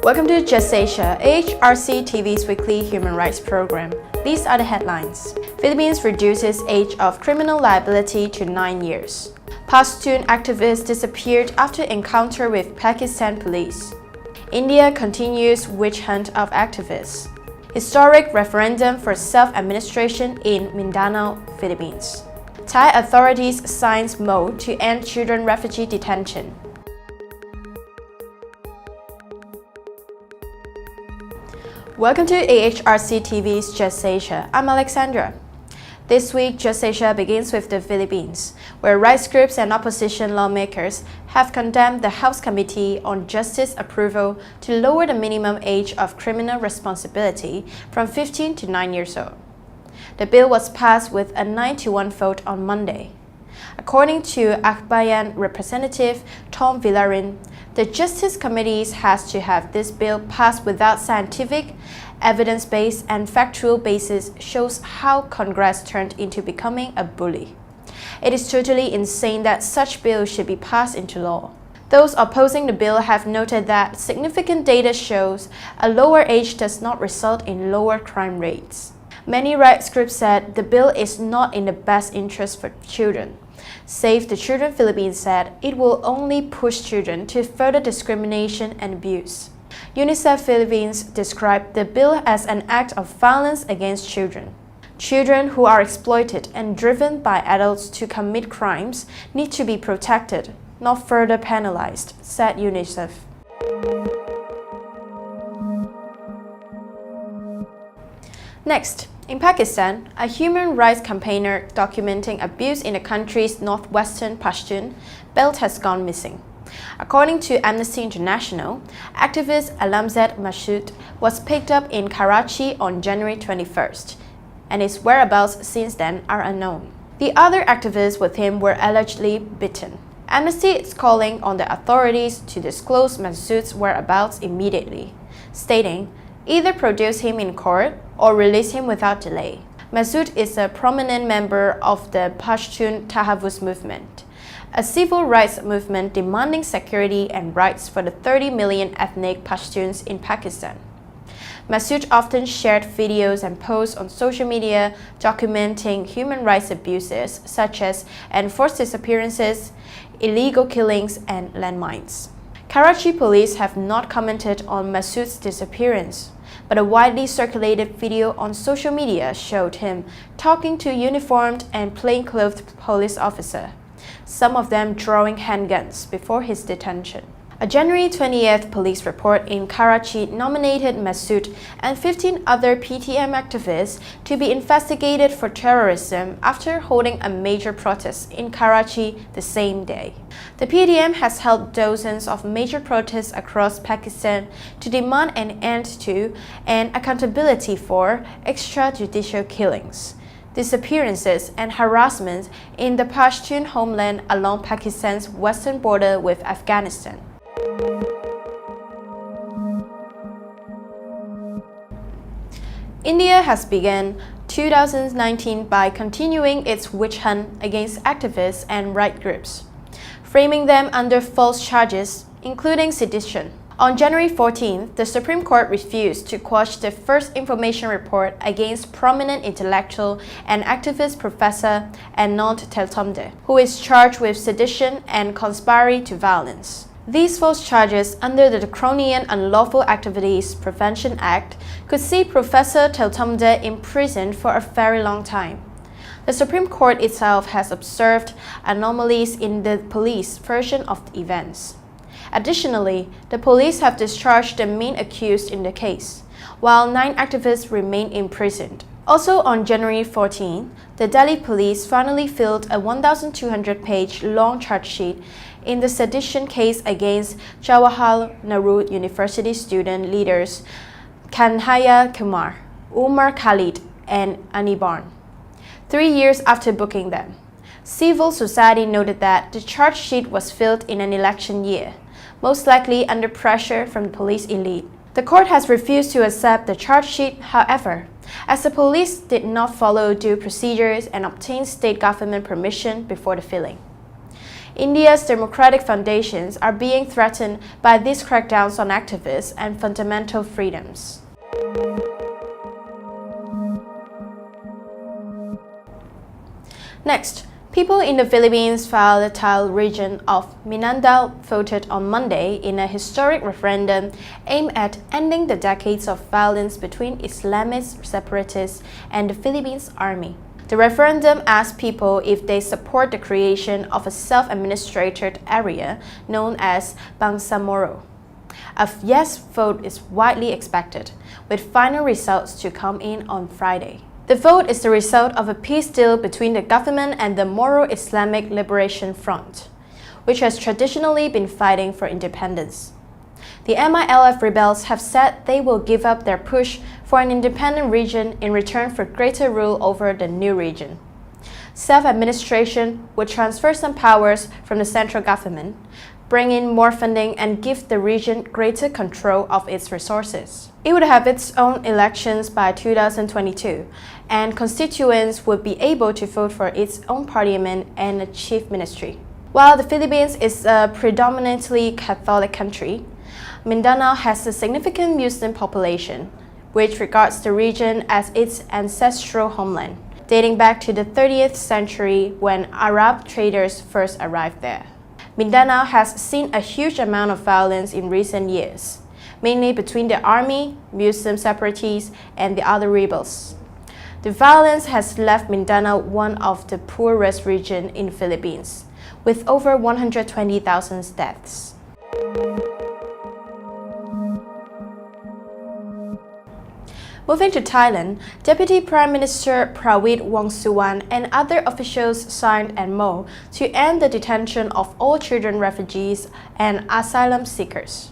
Welcome to Just Asia, AHRC TV's weekly human rights program. These are the headlines. Philippines reduces age of criminal liability to 9 years. Pashtun activist disappeared after encounter with Pakistan police. India continues witch hunt of activists. Historic referendum for self-administration in Mindanao, Philippines. Thai authorities signs mode to end children refugee detention. Welcome to AHRC TV's Just Asia. I'm Alexandra. This week, Just Asia begins with the Philippines, where rights groups and opposition lawmakers have condemned the House Committee on Justice approval to lower the minimum age of criminal responsibility from 15 to 9 years old. The bill was passed with a 9-1 vote on Monday. According to Akbayan Representative Tom Villarin, the Justice Committee has to have this bill passed without scientific, evidence-based and factual basis shows how Congress turned into becoming a bully. It is totally insane that such bill should be passed into law. Those opposing the bill have noted that significant data shows a lower age does not result in lower crime rates. Many rights groups said the bill is not in the best interest for children. Save the Children Philippines said it will only push children to further discrimination and abuse. UNICEF Philippines described the bill as an act of violence against children. Children who are exploited and driven by adults to commit crimes need to be protected, not further penalized, said UNICEF. Next, in Pakistan, a human rights campaigner documenting abuse in the country's northwestern Pashtun belt has gone missing. According to Amnesty International, activist Alamzad Masood was picked up in Karachi on January 21st, and his whereabouts since then are unknown. The other activists with him were allegedly beaten. Amnesty is calling on the authorities to disclose Masood's whereabouts immediately, stating, either produce him in court or release him without delay. Masood is a prominent member of the Pashtun Tahavuz movement, a civil rights movement demanding security and rights for the 30 million ethnic Pashtuns in Pakistan. Masood often shared videos and posts on social media documenting human rights abuses such as enforced disappearances, illegal killings, and landmines. Karachi police have not commented on Masood's disappearance, but a widely circulated video on social media showed him talking to uniformed and plainclothed police officers, some of them drawing handguns before his detention. A January 20th police report in Karachi nominated Masood and 15 other PTM activists to be investigated for terrorism after holding a major protest in Karachi the same day. The PTM has held dozens of major protests across Pakistan to demand an end to and accountability for extrajudicial killings, disappearances, and harassment in the Pashtun homeland along Pakistan's western border with Afghanistan. India has begun 2019 by continuing its witch hunt against activists and right groups, framing them under false charges, including sedition. On January 14th, the Supreme Court refused to quash the first information report against prominent intellectual and activist Professor Anand Teltumbde, who is charged with sedition and conspiracy to violence. These false charges under the Draconian Unlawful Activities Prevention Act could see Professor Teltumbde imprisoned for a very long time. The Supreme Court itself has observed anomalies in the police version of the events. Additionally, the police have discharged the main accused in the case, while 9 activists remain imprisoned. Also on January 14, the Delhi police finally filled a 1,200-page long charge sheet in the sedition case against Jawaharlal Nehru University student leaders Kanhaiya Kumar, Umar Khalid and Anirban, 3 years after booking them. Civil society noted that the charge sheet was filled in an election year, most likely under pressure from the police elite. The court has refused to accept the charge sheet, however, as the police did not follow due procedures and obtain state government permission before the filling. India's democratic foundations are being threatened by these crackdowns on activists and fundamental freedoms. Next, people in the Philippines volatile region of Mindanao voted on Monday in a historic referendum aimed at ending the decades of violence between Islamist separatists and the Philippines army. The referendum asked people if they support the creation of a self-administrated area known as Bangsamoro. A yes vote is widely expected, with final results to come in on Friday. The vote is the result of a peace deal between the government and the Moro Islamic Liberation Front, which has traditionally been fighting for independence. The MILF rebels have said they will give up their push for an independent region in return for greater rule over the new region. Self-administration would transfer some powers from the central government, bring in more funding, and give the region greater control of its resources. It would have its own elections by 2022, and constituents would be able to vote for its own parliament and a chief ministry. While the Philippines is a predominantly Catholic country, Mindanao has a significant Muslim population, which regards the region as its ancestral homeland, dating back to the 30th century when Arab traders first arrived there. Mindanao has seen a huge amount of violence in recent years, mainly between the army, Muslim separatists, and the other rebels. The violence has left Mindanao one of the poorest regions in the Philippines, with over 120,000 deaths. Moving to Thailand, Deputy Prime Minister Prawit Wongsuwan and other officials signed an MoU to end the detention of all children refugees and asylum seekers.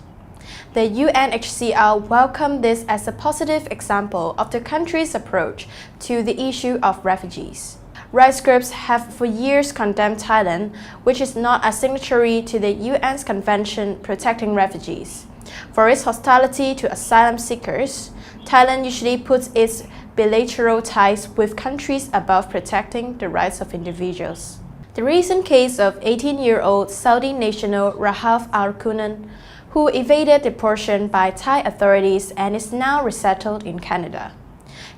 The UNHCR welcomed this as a positive example of the country's approach to the issue of refugees. Rights groups have for years condemned Thailand, which is not a signatory to the UN's Convention protecting refugees, for its hostility to asylum seekers. Thailand usually puts its bilateral ties with countries above protecting the rights of individuals. The recent case of 18-year-old Saudi national Rahaf Al-Kunan, who evaded deportation by Thai authorities and is now resettled in Canada,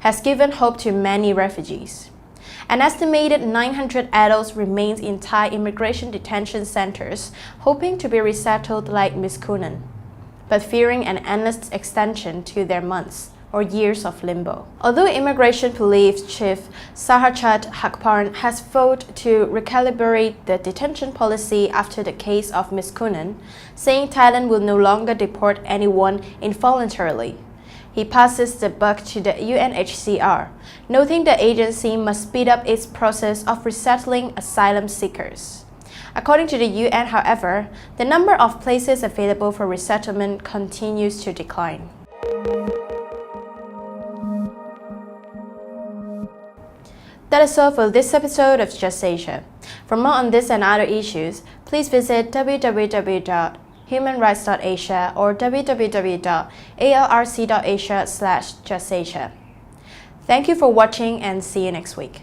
has given hope to many refugees. An estimated 900 adults remain in Thai immigration detention centers, hoping to be resettled like Ms. Kunan, but fearing an endless extension to their months or years of limbo. Although Immigration Police Chief Saharchat Hakparn has vowed to recalibrate the detention policy after the case of Ms. Kunan, saying Thailand will no longer deport anyone involuntarily, he passes the buck to the UNHCR, noting the agency must speed up its process of resettling asylum seekers. According to the UN, however, the number of places available for resettlement continues to decline. That is all for this episode of Just Asia. For more on this and other issues, please visit www.humanrights.asia or www.arc.asia/justasia. Thank you for watching and see you next week.